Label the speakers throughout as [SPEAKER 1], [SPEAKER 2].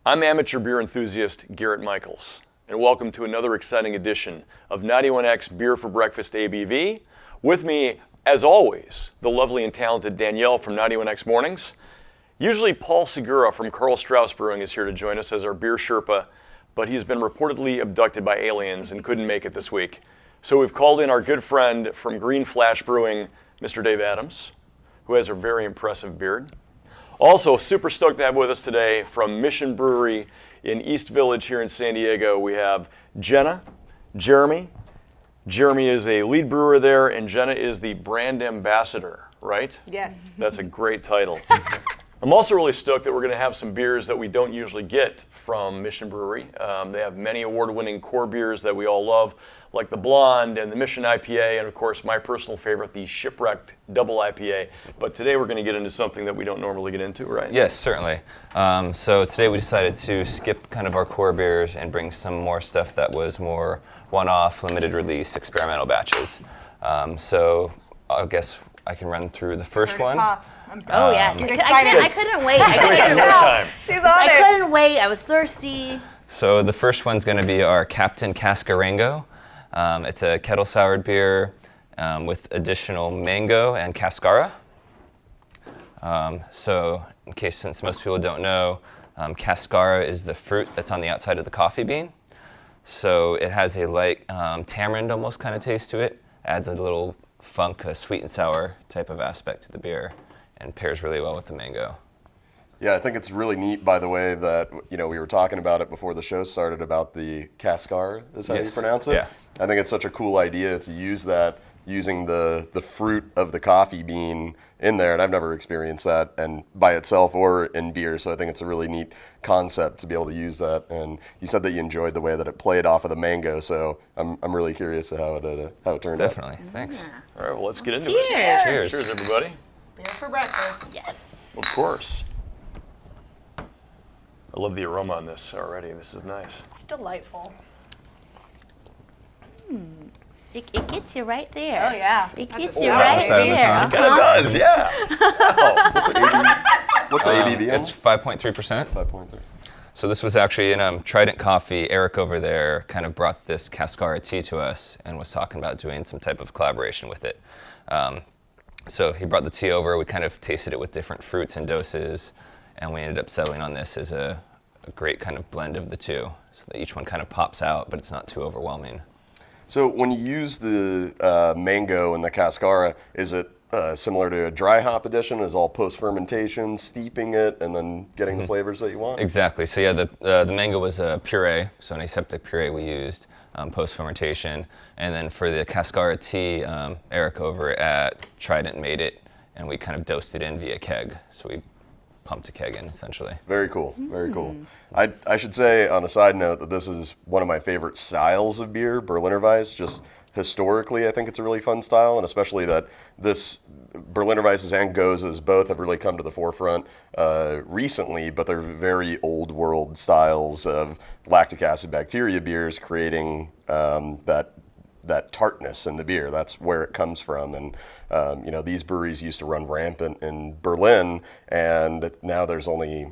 [SPEAKER 1] I'm amateur beer enthusiast Garrett Michaels, and welcome to another exciting edition of 91X Beer for Breakfast ABV. With me, as always, the lovely and talented Danielle from 91X Mornings. Usually Paul Segura from Carl Strauss Brewing is here to join us as our beer Sherpa, but he's been reportedly abducted by aliens and couldn't make it this week. So we've called in our good friend from Green Flash Brewing, Mr. Dave Adams, who has a very impressive beard. Also, super stoked to have with us today from Mission Brewery in East Village here in San Diego. We have Jenna, Jeremy. Jeremy is a lead brewer there, and Jenna is the brand ambassador, right?
[SPEAKER 2] Yes.
[SPEAKER 1] That's a great title. I'm also really stoked that we're going to have some beers that we don't usually get from Mission Brewery. They have many award-winning core beers that we all love, like the Blonde and the Mission IPA, and of course my personal favorite, the Shipwrecked Double IPA. But today we're going to get into something that we don't normally get into, right?
[SPEAKER 3] Yes, certainly. So today we decided to skip kind of our core beers and bring some more stuff that was more one-off, limited release, experimental batches. So I guess I can run through the first one.
[SPEAKER 4] Oh yeah, I couldn't wait.
[SPEAKER 2] She's on it.
[SPEAKER 4] I couldn't wait. I was thirsty.
[SPEAKER 3] So the first one's going to be our Captain Cascarengo. It's a kettle soured beer with additional mango and cascara. So in case, since most people don't know, cascara is the fruit that's on the outside of the coffee bean. So it has a light tamarind almost kind of taste to it. Adds a little funk, a sweet and sour type of aspect to the beer, and pairs really well with the mango.
[SPEAKER 5] Yeah, I think it's really neat, by the way, that we were talking about it before the show started about the cascar, is how you pronounce it?
[SPEAKER 3] Yeah.
[SPEAKER 5] I think it's such a cool idea to use that using the fruit of the coffee bean in there, and I've never experienced that and by itself or in beer, so I think it's a really neat concept to be able to use that. And you said that you enjoyed the way that it played off of the mango, so I'm really curious how it turned out.
[SPEAKER 3] Definitely, thanks.
[SPEAKER 1] All right, well, let's get into
[SPEAKER 4] Cheers.
[SPEAKER 1] it.
[SPEAKER 3] Cheers.
[SPEAKER 1] Cheers, everybody.
[SPEAKER 2] Beer for breakfast.
[SPEAKER 4] Yes.
[SPEAKER 1] Of course. I love the aroma on this already. This is nice.
[SPEAKER 2] It's delightful.
[SPEAKER 4] It gets you right there.
[SPEAKER 2] Oh yeah.
[SPEAKER 4] It
[SPEAKER 2] That's
[SPEAKER 4] gets
[SPEAKER 2] a
[SPEAKER 4] you
[SPEAKER 2] sign.
[SPEAKER 4] right
[SPEAKER 3] Side of the
[SPEAKER 4] there.
[SPEAKER 3] tongue.
[SPEAKER 1] It kind of does, yeah.
[SPEAKER 5] What's the ABV?
[SPEAKER 3] It's 5.3%.
[SPEAKER 5] 5.3.
[SPEAKER 3] So this was actually in Trident Coffee. Eric over there kind of brought this Cascara tea to us and was talking about doing some type of collaboration with it. So he brought the tea over. We kind of tasted it with different fruits and doses, and we ended up settling on this as a great kind of blend of the two, so that each one kind of pops out, but it's not too overwhelming.
[SPEAKER 5] So when you use the mango and the cascara, is it similar to a dry hop edition? Is all post-fermentation, steeping it, and then getting the flavors that you want?
[SPEAKER 3] Exactly. So yeah, the mango was a puree, so an aseptic puree we used post-fermentation. And then for the Cascara tea, Eric over at Trident made it, and we kind of dosed it in via keg. So we pumped a keg in, essentially.
[SPEAKER 5] Very cool, very cool. I should say, on a side note, that this is one of my favorite styles of beer, Berliner Weiss. Just historically, I think it's a really fun style, and especially that this Berliner Weisses and Gozes both have really come to the forefront recently, but they're very old world styles of lactic acid bacteria beers, creating that tartness in the beer. That's where it comes from. And these breweries used to run rampant in Berlin, and now there's only,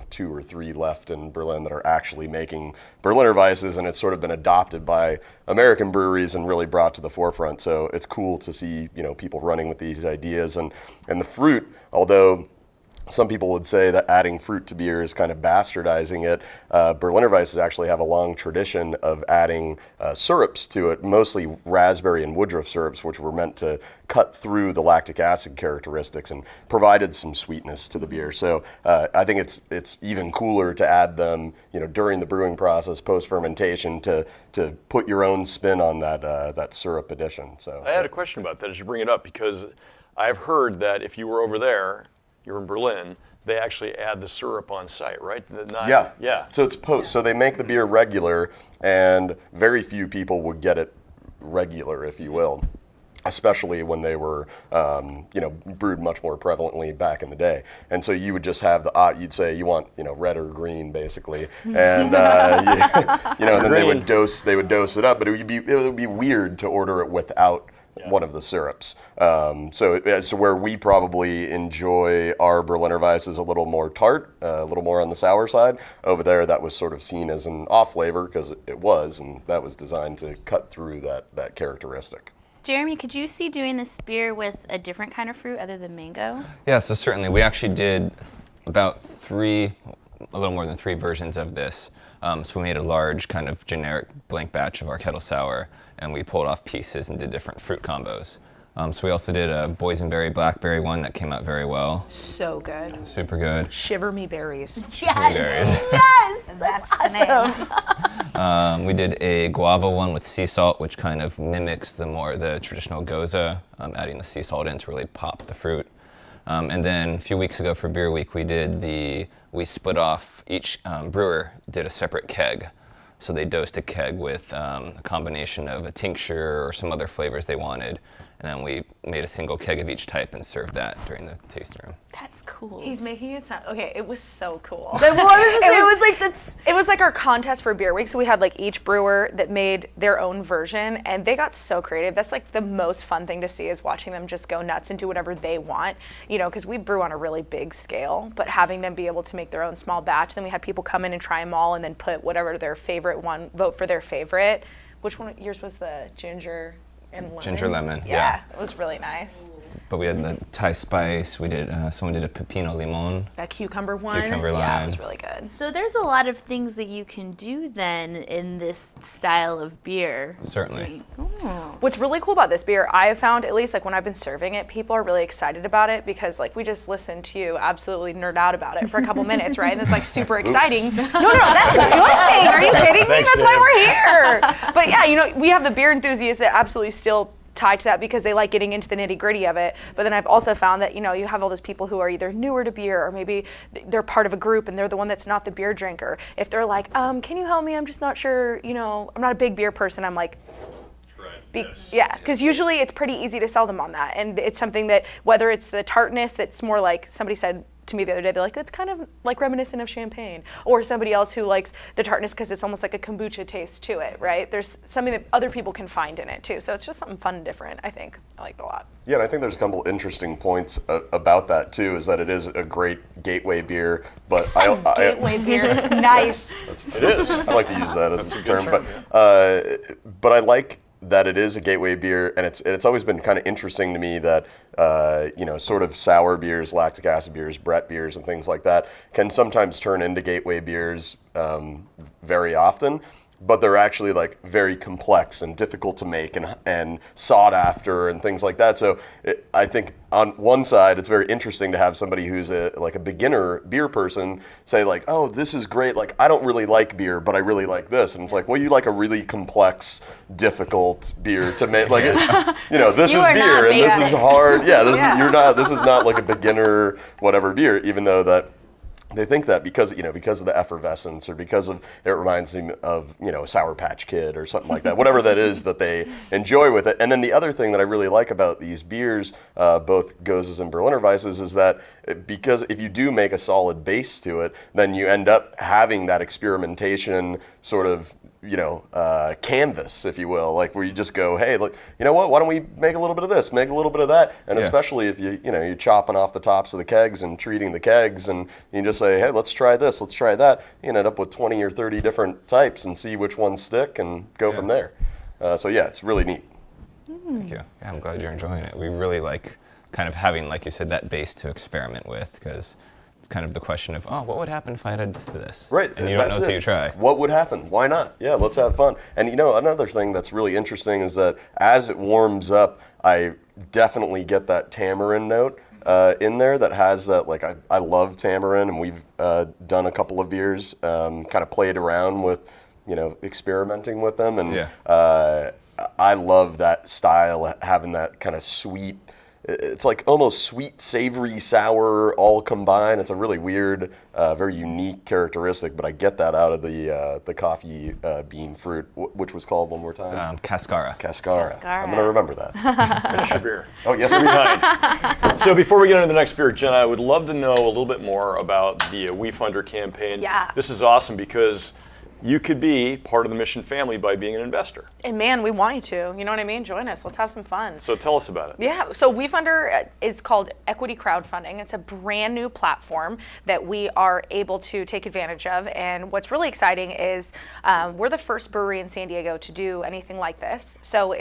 [SPEAKER 5] 2 or 3 left in Berlin that are actually making Berliner Weisses, and it's sort of been adopted by American breweries and really brought to the forefront. So it's cool to see, people running with these ideas. And the fruit, although some people would say that adding fruit to beer is kind of bastardizing it. Berliner Weisses actually have a long tradition of adding syrups to it, mostly raspberry and woodruff syrups, which were meant to cut through the lactic acid characteristics and provided some sweetness to the beer. So I think it's even cooler to add them, during the brewing process, post-fermentation, to put your own spin on that syrup addition. So
[SPEAKER 1] I had a question about that as you bring it up, because I've heard that if you were over there, you're in Berlin, they actually add the syrup on site, right?
[SPEAKER 5] Yeah. So it's post. So they make the beer regular, and very few people would get it regular, if you will, especially when they were, brewed much more prevalently back in the day. And so you would just have you'd say you want, red or green, basically, and and then they would dose it up. But it would be weird to order it without one of the syrups. So as to where we probably enjoy our Berliner Weiss is a little more tart, a little more on the sour side. Over there, that was sort of seen as an off flavor because it was, and that was designed to cut through that characteristic.
[SPEAKER 4] Jeremy, could you see doing this beer with a different kind of fruit other than mango?
[SPEAKER 3] Yeah, so certainly. We actually did about a little more than 3 versions of this. So we made a large kind of generic blank batch of our kettle sour, and we pulled off pieces and did different fruit combos. So we also did a boysenberry blackberry one that came out very well.
[SPEAKER 2] So good.
[SPEAKER 3] Super good.
[SPEAKER 2] Shiver me berries.
[SPEAKER 3] Berries.
[SPEAKER 4] Yes!
[SPEAKER 2] That's the name.
[SPEAKER 3] We did a guava one with sea salt, which kind of mimics the traditional goza, adding the sea salt in to really pop the fruit. And then a few weeks ago for Beer Week, we split off, each brewer did a separate keg. So they dosed a keg with a combination of a tincture or some other flavors they wanted. And then we made a single keg of each type and served that during the tasting room.
[SPEAKER 4] That's cool.
[SPEAKER 2] He's making it sound okay. It was so cool.
[SPEAKER 6] It was like our contest for Beer Week. So we had like each brewer that made their own version, and they got so creative. That's like the most fun thing to see is watching them just go nuts and do whatever they want. You know, because we brew on a really big scale, but having them be able to make their own small batch. Then we had people come in and try them all, and then put whatever their favorite one, vote for their favorite. Which one? Yours was the ginger and lemon.
[SPEAKER 3] Ginger lemon,
[SPEAKER 6] Yeah, it was really nice.
[SPEAKER 3] But we had the Thai spice. We did. Someone did a pepino limon.
[SPEAKER 6] That cucumber one.
[SPEAKER 3] Cucumber
[SPEAKER 6] Yeah,
[SPEAKER 3] lime.
[SPEAKER 6] it was really good.
[SPEAKER 4] So there's a lot of things that you can do then in this style of beer.
[SPEAKER 3] Certainly.
[SPEAKER 6] What's really cool about this beer, I have found, at least like when I've been serving it, people are really excited about it because like we just listened to you absolutely nerd out about it for a couple minutes, right? And it's like super exciting. No, that's a good thing. Are you kidding me?
[SPEAKER 1] Thanks,
[SPEAKER 6] That's why
[SPEAKER 1] Dan.
[SPEAKER 6] we're here. But yeah, you know, we have the beer enthusiasts that absolutely still tie to that because they like getting into the nitty gritty of it. But then I've also found that, you know, you have all those people who are either newer to beer or maybe they're part of a group and they're the one that's not the beer drinker. If they're like, can you help me? I'm just not sure, you know, I'm not a big beer person. I'm like, yeah, because usually it's pretty easy to sell them on that. And it's something that, whether it's the tartness that's more like, somebody said to me the other day, they're like, it's kind of like reminiscent of champagne. Or somebody else who likes the tartness because it's almost like a kombucha taste to it, right? There's something that other people can find in it too. So it's just something fun and different, I think. I like it a lot.
[SPEAKER 5] Yeah, and I think there's a couple interesting points about that too, is that it is a great gateway beer, but
[SPEAKER 6] Gateway beer, nice.
[SPEAKER 1] It is.
[SPEAKER 5] I like to use that as a term,
[SPEAKER 1] term,
[SPEAKER 5] but I like that it is a gateway beer, and it's always been kind of interesting to me that you know, sort of sour beers, lactic acid beers, Brett beers, and things like that can sometimes turn into gateway beers very often. But they're actually like very complex and difficult to make and sought after and things like that. So I think on one side, it's very interesting to have somebody who's a beginner beer person say like, oh, this is great. Like, I don't really like beer, but I really like this. And it's like, well, you like a really complex, difficult beer to make. Like, you know, this
[SPEAKER 4] You
[SPEAKER 5] is
[SPEAKER 4] are not
[SPEAKER 5] beer and this
[SPEAKER 4] basic.
[SPEAKER 5] is hard. Yeah, this is not like a beginner whatever beer, even though that they think that because of the effervescence or because of it reminds them of, you know, a Sour Patch Kid or something like that, whatever that is that they enjoy with it. And then the other thing that I really like about these beers, both Gozes and Berliner Weisses, is that because if you do make a solid base to it, then you end up having that experimentation sort of, you know, canvas, if you will, like where you just go, hey, look, you know what? Why don't we make a little bit of this, make a little bit of that, and especially if you're chopping off the tops of the kegs and treating the kegs, and you just say, hey, let's try this, let's try that. You end up with 20 or 30 different types and see which ones stick and go from there. So yeah, it's really neat.
[SPEAKER 3] Thank you. Yeah, I'm glad you're enjoying it. We really like kind of having, like you said, that base to experiment with, because it's kind of the question of, oh, what would happen if I added this to this?
[SPEAKER 5] Right.
[SPEAKER 3] And you don't know
[SPEAKER 5] that's
[SPEAKER 3] until
[SPEAKER 5] it.
[SPEAKER 3] you try.
[SPEAKER 5] What would happen? Why not? Yeah, let's have fun. And you know, another thing that's really interesting is that as it warms up, I definitely get that tamarind note in there that has that, like, I love tamarind, and we've done a couple of beers, kind of played around with, you know, experimenting with them. And I love that style, having that kind of sweet, it's like almost sweet, savory, sour, all combined. It's a really weird, very unique characteristic, but I get that out of the coffee bean fruit, which was called one more time?
[SPEAKER 3] Cascara.
[SPEAKER 5] Cascara. I'm going to remember that.
[SPEAKER 1] Finish your beer.
[SPEAKER 5] Oh, yes, we
[SPEAKER 1] Fine. So before we get into the next beer, Jen, I would love to know a little bit more about the We Funder campaign.
[SPEAKER 6] Yeah.
[SPEAKER 1] This is awesome because you could be part of the Mission family by being an investor.
[SPEAKER 6] And man, we want you to. You know what I mean? Join us. Let's have some fun.
[SPEAKER 1] So tell us about it.
[SPEAKER 6] Yeah, so WeFunder is called Equity Crowdfunding. It's a brand new platform that we are able to take advantage of. And what's really exciting is we're the first brewery in San Diego to do anything like this. So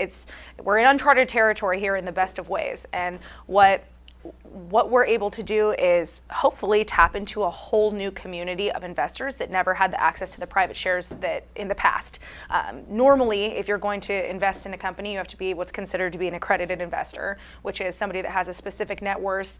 [SPEAKER 6] we're in uncharted territory here in the best of ways. And what we're able to do is hopefully tap into a whole new community of investors that never had the access to the private shares that in the past. Normally, if you're going to invest in a company, you have to be what's considered to be an accredited investor, which is somebody that has a specific net worth,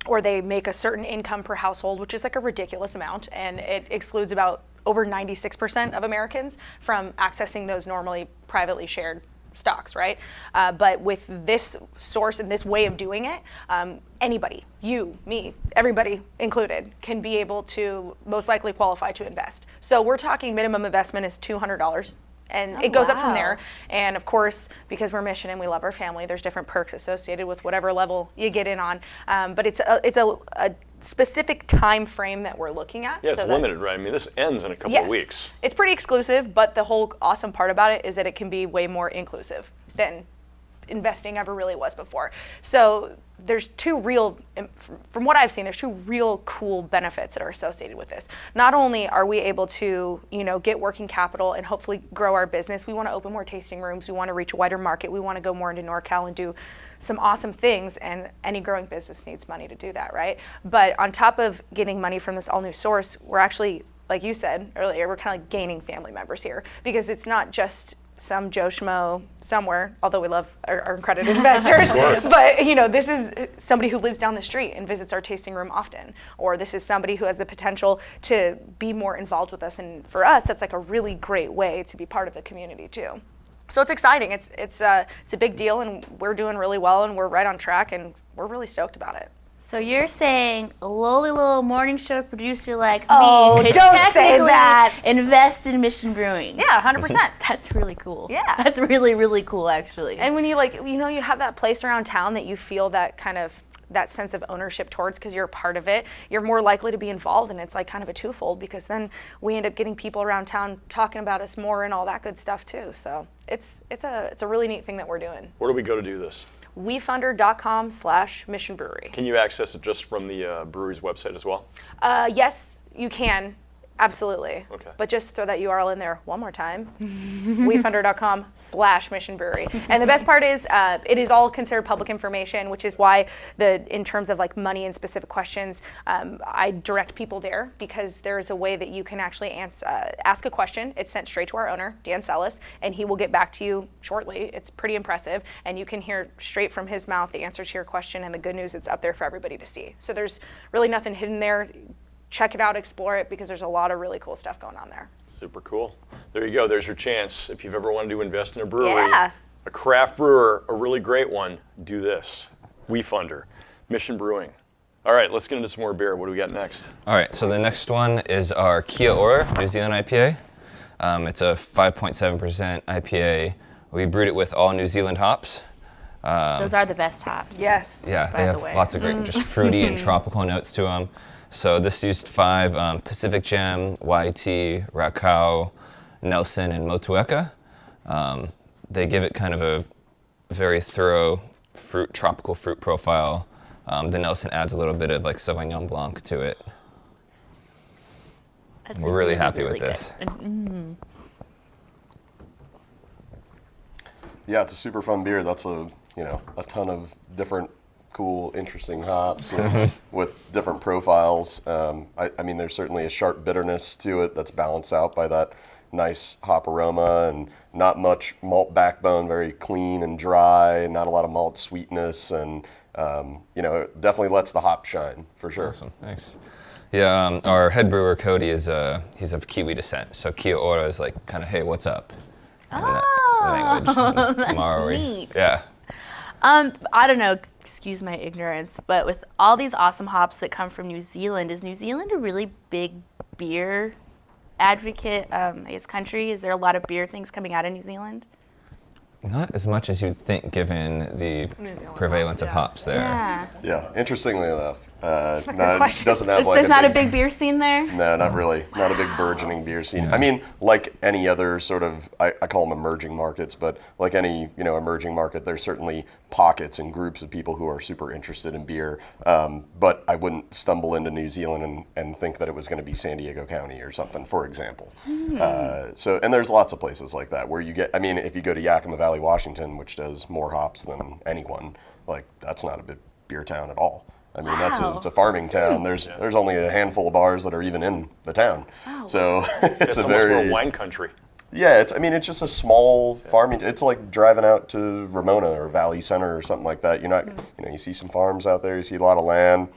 [SPEAKER 6] or they make a certain income per household, which is like a ridiculous amount, and it excludes about over 96% of Americans from accessing those normally privately shared stocks, right? But with this source and this way of doing it, anybody, you, me, everybody included, can be able to most likely qualify to invest. So we're talking minimum investment is $200. And it goes up from there. And of course, because we're Mission and we love our family, there's different perks associated with whatever level you get in on. But it's a specific time frame that we're looking at.
[SPEAKER 1] Yeah, it's limited, right? I mean, this ends in a couple of weeks.
[SPEAKER 6] It's pretty exclusive, but the whole awesome part about it is that it can be way more inclusive than investing ever really was before. So there's from what I've seen, there's two real cool benefits that are associated with this. Not only are we able to, get working capital and hopefully grow our business, we want to open more tasting rooms, we want to reach a wider market, we want to go more into NorCal and do some awesome things, and any growing business needs money to do that, right? But on top of getting money from this all new source, we're actually, like you said earlier, we're kind of like gaining family members here, because it's not just some Joe Schmo somewhere, although we love our accredited investors, but this is somebody who lives down the street and visits our tasting room often, or this is somebody who has the potential to be more involved with us, and for us, that's like a really great way to be part of the community too. So it's exciting. It's a big deal, and we're doing really well, and we're right on track, and we're really stoked about it.
[SPEAKER 4] So you're saying a lowly little morning show producer like me could
[SPEAKER 6] don't say
[SPEAKER 4] technically
[SPEAKER 6] that.
[SPEAKER 4] invest in Mission Brewing?
[SPEAKER 6] Yeah, 100%.
[SPEAKER 4] That's really cool.
[SPEAKER 6] Yeah.
[SPEAKER 4] That's really, really cool, actually.
[SPEAKER 6] And when you you have that place around town that you feel that kind of that sense of ownership towards because you're a part of it, you're more likely to be involved, and it's like kind of a twofold, because then we end up getting people around town talking about us more and all that good stuff too. So it's a really neat thing that we're doing.
[SPEAKER 1] Where do we go to do this?
[SPEAKER 6] WeFunder.com/Mission Brewery.
[SPEAKER 1] Can you access it just from the brewery's website as well?
[SPEAKER 6] Yes, you can. Absolutely.
[SPEAKER 1] Okay.
[SPEAKER 6] But just throw that URL in there one more time. WeFunder.com/Mission Brewery. And the best part is it is all considered public information, which is why in terms of like money and specific questions, I direct people there, because there's a way that you can actually ask a question. It's sent straight to our owner, Dan Sellis, and he will get back to you shortly. It's pretty impressive. And you can hear straight from his mouth the answer to your question, and the good news, it's up there for everybody to see. So there's really nothing hidden there. Check it out, explore it, because there's a lot of really cool stuff going on there.
[SPEAKER 1] Super cool. There you go. There's your chance. If you've ever wanted to invest in a brewery,
[SPEAKER 6] Yeah.
[SPEAKER 1] a craft brewer, a really great one, do this. WeFunder, Mission Brewing. All right, let's get into some more beer. What do we got next?
[SPEAKER 3] All right, so the next one is our Kia Ora New Zealand IPA. It's a 5.7% IPA. We brewed it with all New Zealand hops.
[SPEAKER 4] Those are the best hops.
[SPEAKER 6] Yes.
[SPEAKER 3] Yeah,
[SPEAKER 4] by
[SPEAKER 3] they
[SPEAKER 4] the
[SPEAKER 3] have
[SPEAKER 4] way.
[SPEAKER 3] lots of great, just fruity and tropical notes to them. So this used 5 Pacific Gem, YT, Rakau, Nelson, and Motueka. They give it kind of a very thorough tropical fruit profile. The Nelson adds a little bit of like Sauvignon Blanc to it.
[SPEAKER 4] That's
[SPEAKER 3] We're really happy with this.
[SPEAKER 5] Yeah, it's a super fun beer. That's a ton of different cool, interesting hops with different profiles. I mean, there's certainly a sharp bitterness to it that's balanced out by that nice hop aroma, and not much malt backbone, very clean and dry, not a lot of malt sweetness, and it definitely lets the hop shine for sure.
[SPEAKER 3] Awesome, thanks. Yeah, our head brewer Cody he's of Kiwi descent, so Kia Ora is like kind of, hey, what's up? Language.
[SPEAKER 4] That's
[SPEAKER 3] Maori.
[SPEAKER 4] neat.
[SPEAKER 3] Yeah.
[SPEAKER 4] I don't know, excuse my ignorance, but with all these awesome hops that come from New Zealand, is New Zealand a really big beer advocate, country? Is there a lot of beer things coming out of New Zealand?
[SPEAKER 3] Not as much as you'd think, given the prevalence of hops there.
[SPEAKER 4] Yeah.
[SPEAKER 5] Yeah, interestingly enough, Doesn't have like
[SPEAKER 4] There's not a big beer scene there?
[SPEAKER 5] No, not really. Not a big burgeoning beer scene. I mean, like any other sort of, I call them emerging markets, but like any emerging market, there's certainly pockets and groups of people who are super interested in beer. But I wouldn't stumble into New Zealand and think that it was going to be San Diego County or something, for example. And there's lots of places like that where you get. I mean, if you go to Yakima Valley, Washington, which does more hops than anyone, like that's not a big beer town at all. I mean, it's a farming town. There's only a handful of bars that are even in the town. So it's
[SPEAKER 1] almost more wine country.
[SPEAKER 5] Yeah, it's just a small farming. It's like driving out to Ramona or Valley Center or something like that. You're not, you see some farms out there. You see a lot of land.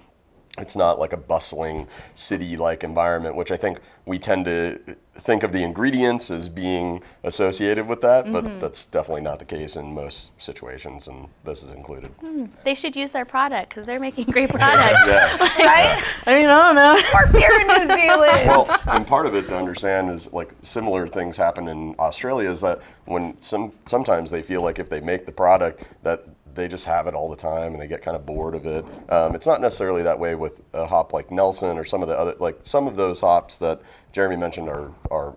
[SPEAKER 5] It's not like a bustling city-like environment, which I think we tend to think of the ingredients as being associated with that, but that's definitely not the case in most situations, and this is included.
[SPEAKER 4] They should use their product because they're making great products.
[SPEAKER 6] Right?
[SPEAKER 4] I mean, I don't know.
[SPEAKER 6] More beer in New Zealand.
[SPEAKER 5] Well, and part of it to understand is like similar things happen in Australia is that when sometimes they feel like if they make the product that they just have it all the time and they get kind of bored of it. It's not necessarily that way with a hop like Nelson or some of the other, like some of those hops that Jeremy mentioned are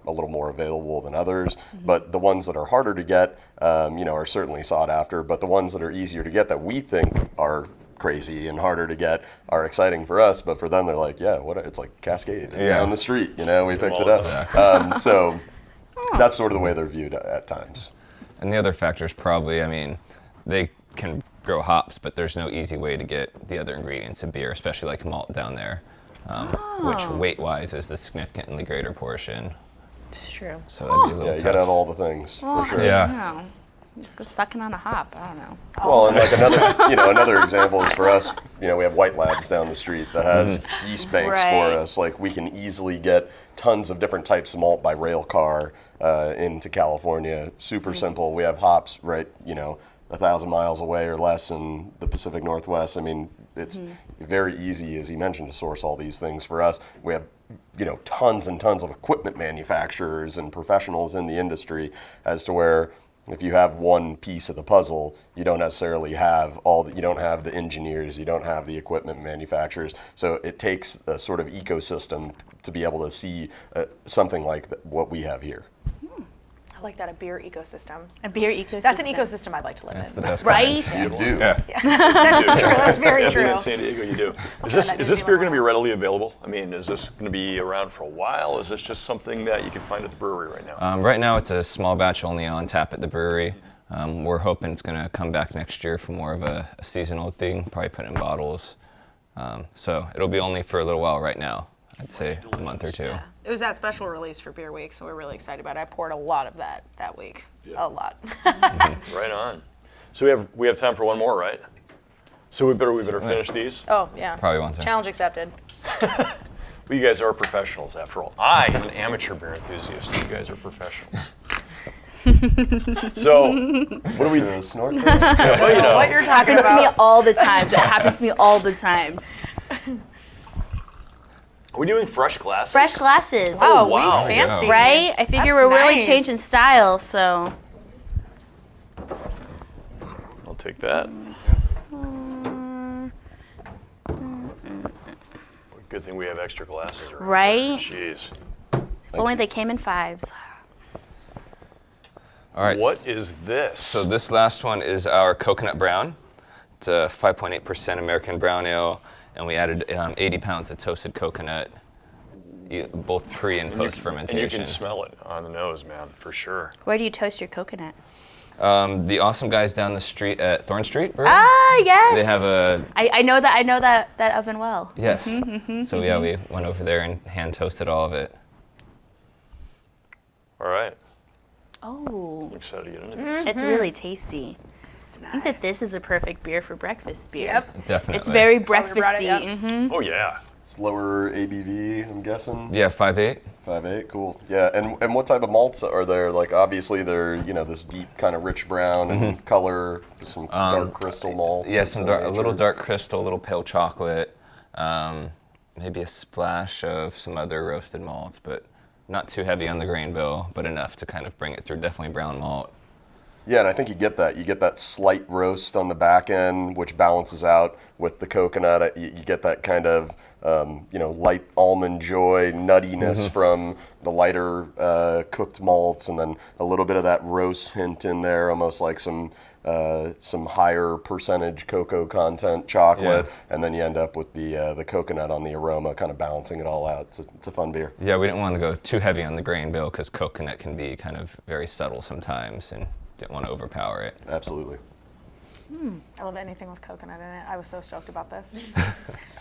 [SPEAKER 5] a little more available than others, but the ones that are harder to get, are certainly sought after, but the ones that are easier to get that we think are crazy and harder to get are exciting for us, but for them they're like, it's like Cascade down the street, we picked it up. So that's sort of the way they're viewed at times.
[SPEAKER 3] And the other factor is probably, they can grow hops, but there's no easy way to get the other ingredients of beer, especially like malt down there, which weight-wise is the significantly greater portion.
[SPEAKER 2] It's true.
[SPEAKER 3] So that'd be a little
[SPEAKER 5] You
[SPEAKER 3] tough.
[SPEAKER 5] gotta have all the things for sure.
[SPEAKER 3] Yeah.
[SPEAKER 4] Just go sucking on a hop. I don't know.
[SPEAKER 5] Well, and like another example is for us, we have White Labs down the street that has yeast banks for us. Like we can easily get tons of different types of malt by rail car into California. Super simple. We have hops right, 1,000 miles away or less in the Pacific Northwest. I mean, it's very easy, as you mentioned, to source all these things for us. We have, tons and tons of equipment manufacturers and professionals in the industry as to where if you have one piece of the puzzle, you don't necessarily have you don't have the engineers, you don't have the equipment manufacturers. So it takes a sort of ecosystem to be able to see something like what we have here.
[SPEAKER 6] I like that, a beer ecosystem.
[SPEAKER 4] A beer ecosystem.
[SPEAKER 6] That's an ecosystem I'd like to live
[SPEAKER 3] That's
[SPEAKER 6] in.
[SPEAKER 3] the best
[SPEAKER 4] Right?
[SPEAKER 3] kind.
[SPEAKER 5] You do.
[SPEAKER 3] Yeah.
[SPEAKER 6] That's true. That's very
[SPEAKER 1] Yeah,
[SPEAKER 6] true.
[SPEAKER 1] being in San Diego, you do. Is this beer going to be readily available? I mean, is this going to be around for a while? Is this just something that you can find at the brewery right now?
[SPEAKER 3] Right now it's a small batch only on tap at the brewery. We're hoping it's going to come back next year for more of a seasonal thing, probably put in bottles. So it'll be only for a little while right now. I'd say a month or two.
[SPEAKER 6] Yeah. It was that special release for Beer Week, so we're really excited about it. I poured a lot of that week. A lot.
[SPEAKER 1] Right on. So we have time for one more, right? So we better finish these.
[SPEAKER 6] Oh, yeah.
[SPEAKER 3] Probably want to.
[SPEAKER 6] Challenge accepted.
[SPEAKER 1] Well, you guys are professionals after all. I am an amateur beer enthusiast. You guys are professionals. So, what do we do?
[SPEAKER 5] Snort there?
[SPEAKER 1] Well,
[SPEAKER 6] What you're talking
[SPEAKER 4] happens to me
[SPEAKER 6] about.
[SPEAKER 4] all the time. It happens to me all the time.
[SPEAKER 1] Are we doing fresh glasses?
[SPEAKER 4] Fresh glasses.
[SPEAKER 6] Oh,
[SPEAKER 1] wow.
[SPEAKER 6] we fancy.
[SPEAKER 4] Right? I figure
[SPEAKER 6] That's
[SPEAKER 4] we're really
[SPEAKER 6] nice.
[SPEAKER 4] changing style, so.
[SPEAKER 1] I'll take that. Good thing we have extra glasses,
[SPEAKER 4] Right?
[SPEAKER 1] Jeez.
[SPEAKER 4] If only they came in fives.
[SPEAKER 3] All right.
[SPEAKER 1] What is this?
[SPEAKER 3] So this last one is our coconut brown. It's a 5.8% American brown ale, and we added 80 pounds of toasted coconut, both pre and post
[SPEAKER 1] and
[SPEAKER 3] fermentation.
[SPEAKER 1] you can smell it on the nose, man, for sure.
[SPEAKER 4] Where do you toast your coconut?
[SPEAKER 3] The awesome guys down the street at Thorn Street Brewery.
[SPEAKER 4] Ah, yes.
[SPEAKER 3] They have a
[SPEAKER 4] I know that oven well.
[SPEAKER 3] yes. So yeah, we went over there and hand toasted all of it.
[SPEAKER 1] All right.
[SPEAKER 4] Oh,
[SPEAKER 1] I'm excited to get into this.
[SPEAKER 4] it's really tasty. I think that this is a perfect beer for breakfast beer.
[SPEAKER 6] Yep.
[SPEAKER 3] Definitely.
[SPEAKER 4] It's very
[SPEAKER 6] why we brought it,
[SPEAKER 4] breakfasty.
[SPEAKER 6] yep.
[SPEAKER 4] Mm-hmm.
[SPEAKER 1] Oh, yeah.
[SPEAKER 5] It's lower ABV, I'm guessing.
[SPEAKER 3] Yeah, 5.8.
[SPEAKER 5] 5.8, cool. Yeah, and what type of malts are there? Like, obviously, they're, this deep kind of rich brown and color, some dark crystal malts.
[SPEAKER 3] Yeah,
[SPEAKER 5] of
[SPEAKER 3] some
[SPEAKER 5] that
[SPEAKER 3] a little
[SPEAKER 5] nature.
[SPEAKER 3] dark crystal, a little pale chocolate, maybe a splash of some other roasted malts, but not too heavy on the grain bill, but enough to kind of bring it through. Definitely brown malt.
[SPEAKER 5] Yeah, and I think you get that. You get that slight roast on the back end, which balances out with the coconut. You get that kind of light almond joy, nuttiness from the lighter cooked malts, and then a little bit of that roast hint in there, almost like some higher percentage cocoa content chocolate, and then you end up with the coconut on the aroma, kind of balancing it all out. It's a fun beer.
[SPEAKER 3] Yeah, we didn't want to go too heavy on the grain bill because coconut can be kind of very subtle sometimes, and didn't want to overpower it.
[SPEAKER 5] Absolutely.
[SPEAKER 6] I love anything with coconut in it. I was so stoked about this.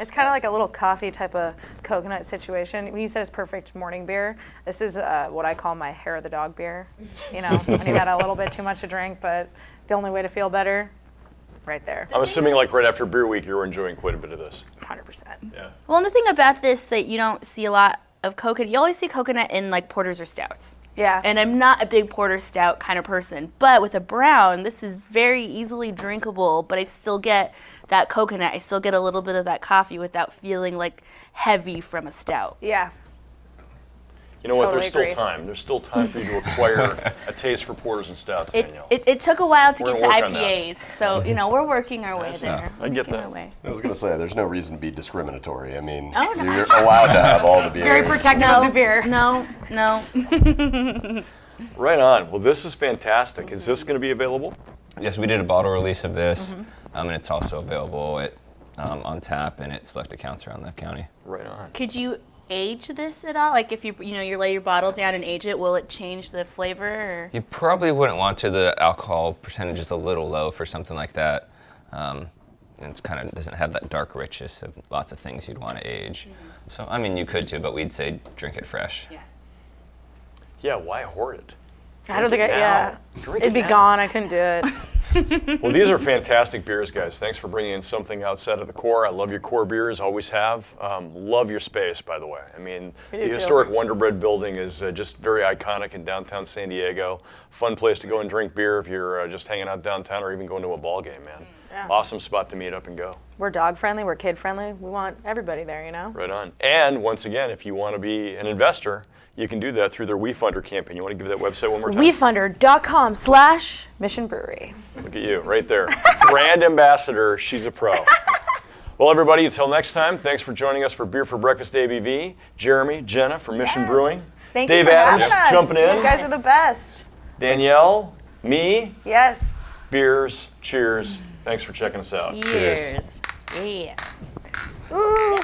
[SPEAKER 6] It's kind of like a little coffee type of coconut situation. When you said it's perfect morning beer, this is what I call my hair of the dog beer. You know, when you've had a little bit too much to drink, but the only way to feel better, right there.
[SPEAKER 1] I'm assuming like right after beer week, you're enjoying quite a bit of this.
[SPEAKER 6] 100%.
[SPEAKER 1] Yeah.
[SPEAKER 4] Well, and the thing about this that you don't see a lot of coconut, you always see coconut in like porters or stouts.
[SPEAKER 6] Yeah.
[SPEAKER 4] And I'm not a big porter stout kind of person, but with a brown, this is very easily drinkable, but I still get that coconut. I still get a little bit of that coffee without feeling like heavy from a stout.
[SPEAKER 6] Yeah.
[SPEAKER 1] You know what?
[SPEAKER 6] Totally
[SPEAKER 1] There's still
[SPEAKER 6] agree.
[SPEAKER 1] time. There's still time for you to acquire a taste for porters and stouts, Danielle.
[SPEAKER 4] It took a while to
[SPEAKER 1] We're
[SPEAKER 4] get to
[SPEAKER 1] gonna work on that.
[SPEAKER 4] IPAs, so we're working our way there.
[SPEAKER 1] I get
[SPEAKER 4] Working
[SPEAKER 1] that.
[SPEAKER 4] our way.
[SPEAKER 5] I was going to say, there's no reason to be discriminatory. I mean,
[SPEAKER 4] Oh, no.
[SPEAKER 5] you're allowed to have all the beer.
[SPEAKER 6] Very protective of the beer.
[SPEAKER 4] No.
[SPEAKER 1] Right on. Well, this is fantastic. Is this going to be available?
[SPEAKER 3] Yes, we did a bottle release of this, and it's also available at on tap and at select accounts around the county.
[SPEAKER 1] Right on.
[SPEAKER 4] Could you age this at all? Like if you lay your bottle down and age it, will it change the flavor? Or?
[SPEAKER 3] You probably wouldn't want to. The alcohol percentage is a little low for something like that. And it's kind of doesn't have that dark richness of lots of things you'd want to age. So, I mean, you could too, but we'd say drink it fresh.
[SPEAKER 4] Yeah.
[SPEAKER 1] Yeah, why hoard it?
[SPEAKER 6] I don't think
[SPEAKER 1] Drink it now. Drink
[SPEAKER 6] it'd
[SPEAKER 1] it
[SPEAKER 6] be
[SPEAKER 1] now.
[SPEAKER 6] gone. I couldn't do it.
[SPEAKER 1] Well, these are fantastic beers, guys. Thanks for bringing in something outside of the core. I love your core beers, always have. Love your space, by the way. I mean,
[SPEAKER 6] We
[SPEAKER 1] the
[SPEAKER 6] do too.
[SPEAKER 1] historic Wonder Bread building is just very iconic in downtown San Diego. Fun place to go and drink beer if you're just hanging out downtown or even going to a ball game, man.
[SPEAKER 6] Yeah.
[SPEAKER 1] Awesome spot to meet up and go.
[SPEAKER 6] We're dog friendly. We're kid friendly. We want everybody there, you know?
[SPEAKER 1] Right on. And once again, if you want to be an investor, you can do that through their WeFunder campaign. You want to give that website one more time?
[SPEAKER 6] WeFunder.com/Mission Brewery.
[SPEAKER 1] Look at you, right there. Brand ambassador, she's a pro. Well, everybody, until next time, thanks for joining us for Beer for Breakfast ABV. Jeremy, Jenna from Mission Brewing.
[SPEAKER 6] Thank
[SPEAKER 1] Dave
[SPEAKER 6] you for
[SPEAKER 1] Adams
[SPEAKER 6] having us.
[SPEAKER 1] jumping in.
[SPEAKER 6] You guys are the best.
[SPEAKER 1] Danielle, me,
[SPEAKER 6] Yes.
[SPEAKER 1] beers, cheers. Thanks for checking us out.
[SPEAKER 4] Cheers. Yeah.
[SPEAKER 6] Ooh.